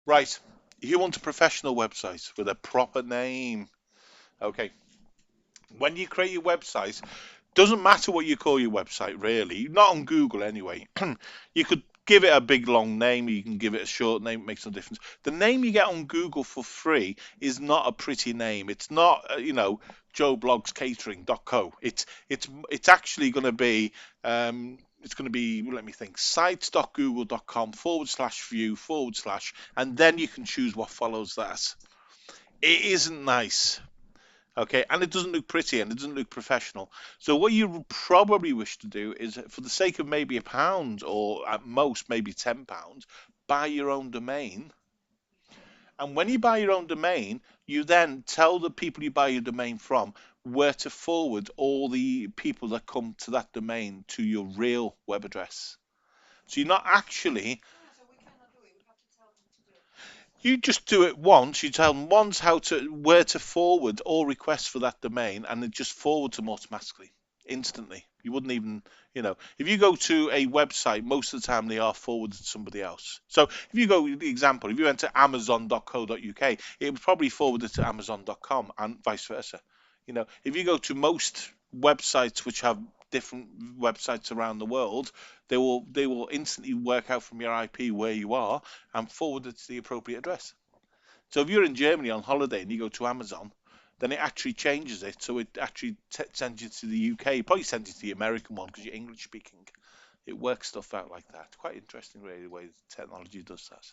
Right. You want a professional website with a proper name. Okay. When you create your website, doesn't matter what you call your website, really. Not on Google anyway. You could give it a big long name, you can give it a short name, it makes no difference. The name you get on Google for free is not a pretty name. It's not, joeblogscatering.co. It's actually going to be let me think, sites.google.com/view/, and then you can choose what follows that. It isn't nice. Okay, and it doesn't look pretty and it doesn't look professional. So what you probably wish to do is, for the sake of maybe £1 or at most maybe £10, buy your own domain. And when you buy your own domain, you then tell the people you buy your domain from where to forward all the people that come to that domain to your real web address. So you're not actually, you just do it once. You tell them once where to forward all requests for that domain, and it just forwards them automatically, instantly. You wouldn't even, if you go to a website, most of the time they are forwarded to somebody else. So if you go, the example, if you went to amazon.co.uk, it would probably forward it to amazon.com and vice versa. If you go to most websites which have different websites around the world, they will instantly work out from your IP where you are and forward it to the appropriate address. So if you're in Germany on holiday and you go to Amazon, then it actually changes it. So it actually sends you to the UK. It probably sends you to the American one because you're English speaking. It works stuff out like that. Quite interesting, really, the way technology does that.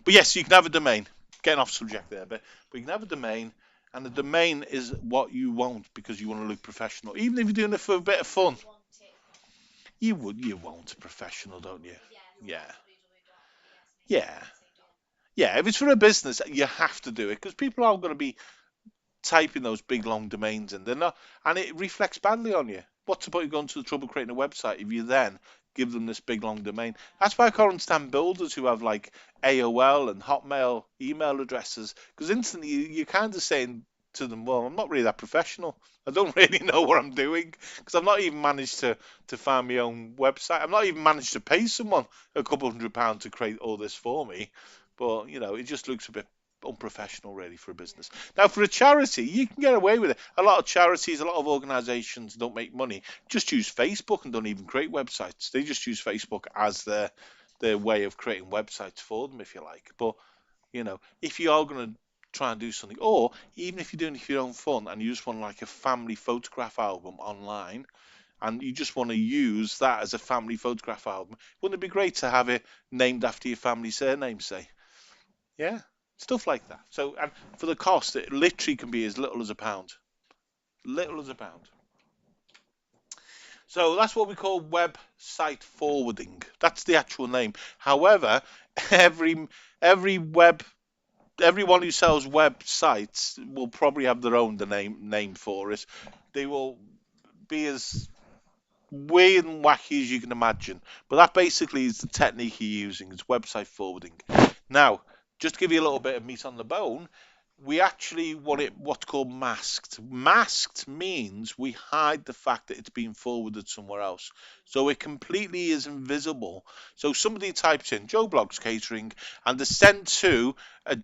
But yes, you can have a domain. Getting off subject there, but you can have a domain, and the domain is what you want because you want to look professional. Even if you're doing it for a bit of fun, you want a professional, don't you? Yeah, yeah. Yeah, if it's for a business, you have to do it because people are going to be typing those big long domains in. They're not, and it reflects badly on you. What's the point of going to the trouble of creating a website if you then give them this big long domain? That's why I can't understand builders who have like AOL and Hotmail email addresses because instantly you're kind of saying to them, well, I'm not really that professional. I don't really know what I'm doing because I've not even managed to find my own website. I've not even managed to pay someone a couple £100 to create all this for me. But it just looks a bit unprofessional really for a business. Now for a charity, you can get away with it. A lot of charities, a lot of organisations don't make money. Just use Facebook and don't even create websites. They just use Facebook as their way of creating websites for them, if you like. But if you are going to try and do something, or even if you're doing it for your own fun and you just want like a family photograph album online, and you just want to use that as a family photograph album, wouldn't it be great to have it named after your family surname, say? Yeah, stuff like that. So, and for the cost, it literally can be as little as £1. Little as £1. So that's what we call website forwarding. That's the actual name. However, every every web everyone who sells websites will probably have their own name for it. They will be as weird and wacky as you can imagine. But that basically is the technique you're using. It's website forwarding. Now, just to give you a little bit of meat on the bone, we actually want it what's called masked. Masked means we hide the fact that it's being forwarded somewhere else. So it completely is invisible. So somebody types in Joe Blogs Catering and they're sent to a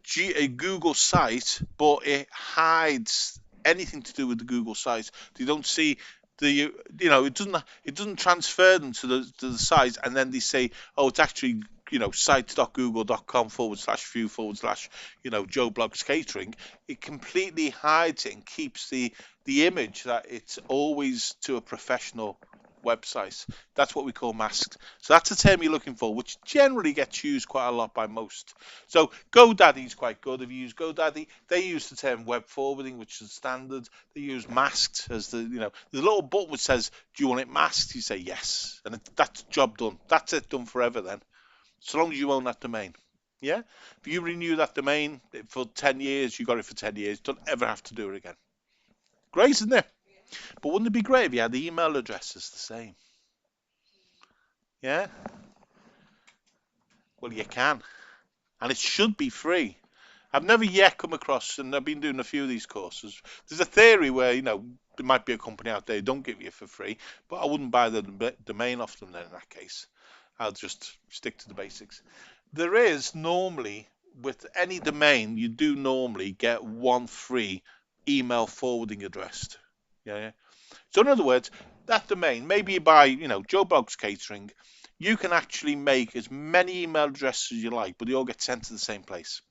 Google site, but it hides anything to do with the Google site. They don't see it doesn't transfer them to the site and then they say, oh, it's actually sites.google.com/view/ Joe Blogs Catering. It completely hides it and keeps the image that it's always to a professional website. That's what we call masked. So that's the term you're looking for, which generally gets used quite a lot by most. So GoDaddy's quite good. If you use GoDaddy, they use the term web forwarding, which is standard. They use masked as there's a little button which says, do you want it masked? You say yes. And that's job done. That's it, done forever then. So long as you own that domain. Yeah? If you renew that domain for 10 years, you got it for 10 years. Don't ever have to do it again. Great, isn't it? But wouldn't it be great if you had the email addresses the same? Yeah? Well, you can. And it should be free. I've never yet come across, and I've been doing a few of these courses. There's a theory where, there might be a company out there who don't give you for free, but I wouldn't buy the domain off them then in that case. I'll just stick to the basics. There is normally with any domain, you do normally get one free email forwarding address. Yeah. So in other words, that domain, maybe you buy, Joe Bloggs Catering, you can actually make as many email addresses as you like, but they all get sent to the same place.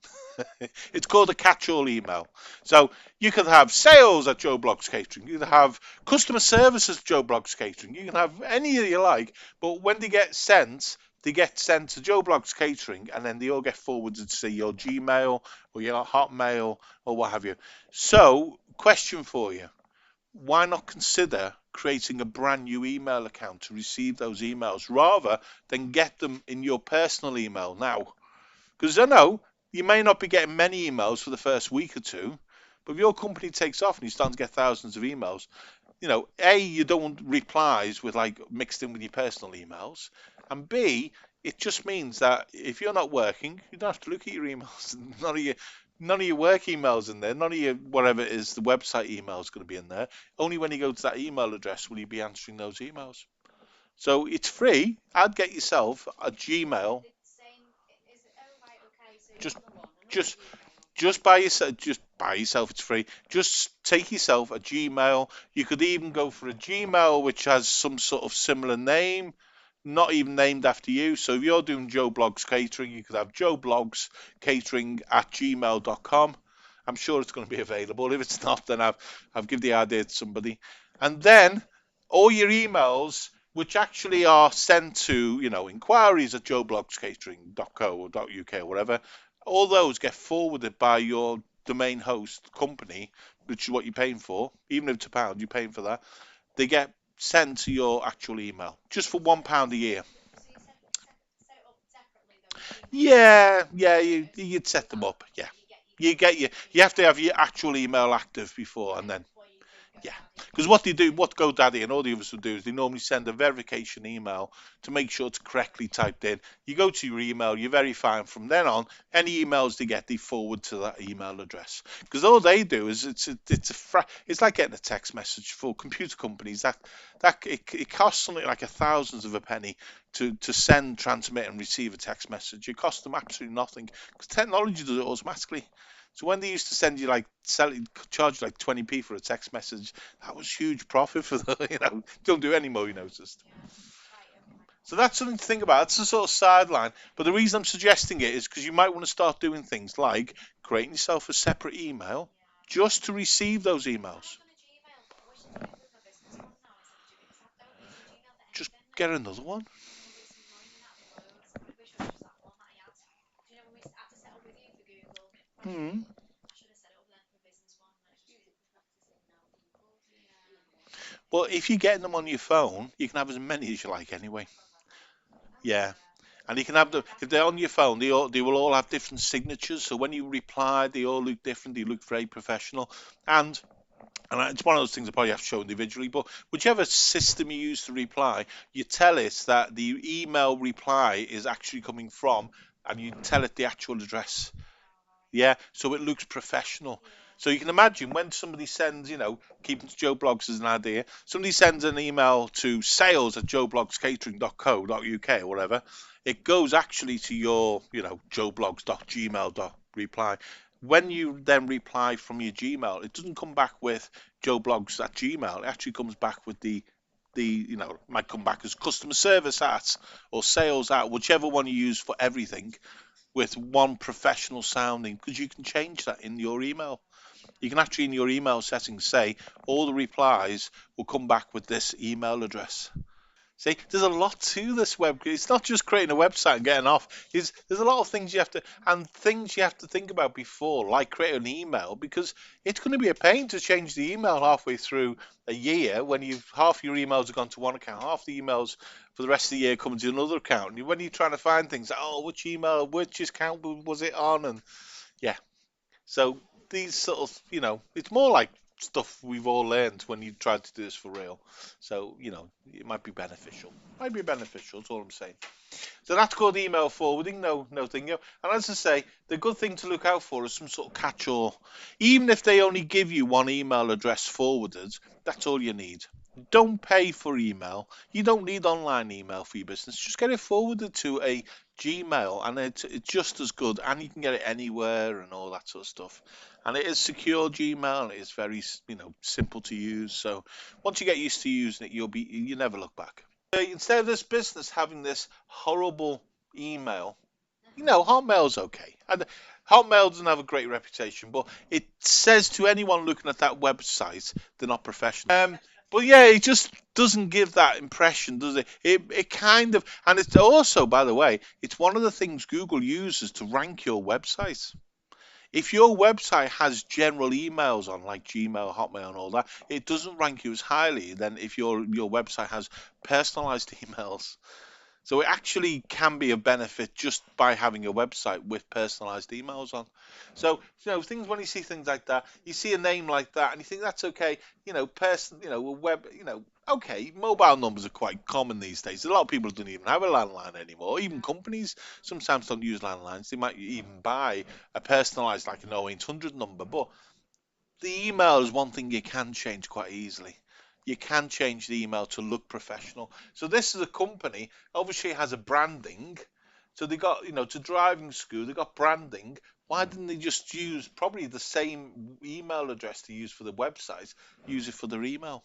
It's called a catch-all email. So you could have sales at Joe Bloggs Catering. You could have customer services at Joe Bloggs Catering. You can have any you like, but when they get sent to Joe Bloggs Catering, and then they all get forwarded to your Gmail or your Hotmail or what have you. So, question for you. Why not consider creating a brand new email account to receive those emails rather than get them in your personal email now? Because I know you may not be getting many emails for the first week or two, but if your company takes off and you start to get thousands of emails, A, you don't want replies with like mixed in with your personal emails, and B, it just means that if you're not working, you don't have to look at your emails. None of your work emails in there, none of your whatever it is, the website email is going to be in there. Only when you go to that email address will you be answering those emails. So it's free. I'd get yourself a Gmail. Just just just buy yourself, it's free. Just take yourself a Gmail. You could even go for a Gmail which has some sort of similar name, not even named after you. So if you're doing Joe Bloggs Catering, you could have Joe Bloggs Catering at gmail.com. I'm sure it's going to be available. If it's not, then I've given the idea to somebody. And then all your emails, which actually are sent to, inquiries at joebloggscatering.co or .uk or whatever, all those get forwarded by your domain host company, which is what you're paying for. Even if it's £1, you're paying for that. They get sent to your actual email just for £1 a year. Yeah, you'd set them up. Yeah, you have to have your actual email active before, and then yeah, because what they do, what GoDaddy and all the others will do is they normally send a verification email to make sure it's correctly typed in. You go to your email, you verify, and from then on, any emails they get, they forward to that email address. Because all they do is it's like getting a text message for computer companies. It costs something like thousands of a penny to send, transmit, and receive a text message. It costs them absolutely nothing because technology does it automatically. So when they used to send you charge you like 20p for a text message, that was huge profit for them. Don't do it anymore, you noticed. So that's something to think about. It's a sort of sideline. But the reason I'm suggesting it is because you might want to start doing things like creating yourself a separate email just to receive those emails. Just get another one. Hmm. Well, if you're getting them on your phone, you can have as many as you like anyway. Yeah. And you can have them if they're on your phone. They will all have different signatures. So when you reply, they all look different. They look very professional. And it's one of those things I probably have to show individually. But whichever system you use to reply, you tell it that the email reply is actually coming from, and you tell it the actual address. Yeah, so it looks professional. So you can imagine when somebody sends, keeping Joe Blogs as an idea, somebody sends an email to sales at joebloggscatering.co.uk or whatever, it goes actually to your, joeblogs.gmail.reply. When you then reply from your Gmail, it doesn't come back with Joe Blogs at Gmail. It actually comes back with it might come back as customer service at or sales at, whichever one you use for everything, with one professional sounding, because you can change that in your email. You can actually in your email settings say all the replies will come back with this email address. See, there's a lot to this web. It's not just creating a website and getting off. There's a lot of things you have to think about before, like create an email, because it's going to be a pain to change the email halfway through a year when half your emails have gone to one account, half the emails for the rest of the year come to another account. And when you're trying to find things, which email, which account was it on, and yeah. So these sort of, it's more like stuff we've all learned when you try to do this for real. So, it might be beneficial. That's all I'm saying. So that's called email forwarding, no thing. And as I say, the good thing to look out for is some sort of catch-all. Even if they only give you one email address forwarded, that's all you need. Don't pay for email. You don't need online email for your business. Just get it forwarded to a Gmail, and it's just as good, and you can get it anywhere and all that sort of stuff. And it is secure Gmail, and it is very, simple to use. So once you get used to using it, you never look back. Instead of this business having this horrible email, Hotmail's okay. And Hotmail doesn't have a great reputation, but it says to anyone looking at that website, they're not professional. But yeah, it just doesn't give that impression, does it? It kind of, and it's also, by the way, it's one of the things Google uses to rank your website. If your website has general emails on, like Gmail, Hotmail, and all that, it doesn't rank you as highly than if your website has personalized emails. So it actually can be a benefit just by having a website with personalized emails on. So, things when you see things like that, you see a name like that and you think that's okay, okay, mobile numbers are quite common these days. A lot of people don't even have a landline anymore. Even companies sometimes don't use landlines. They might even buy a personalized, like an 0800 number, but the email is one thing you can change quite easily. You can change the email to look professional. So this is a company, obviously it has a branding. So they got, to driving school, they got branding. Why didn't they just use probably the same email address to use for the website, use it for their email?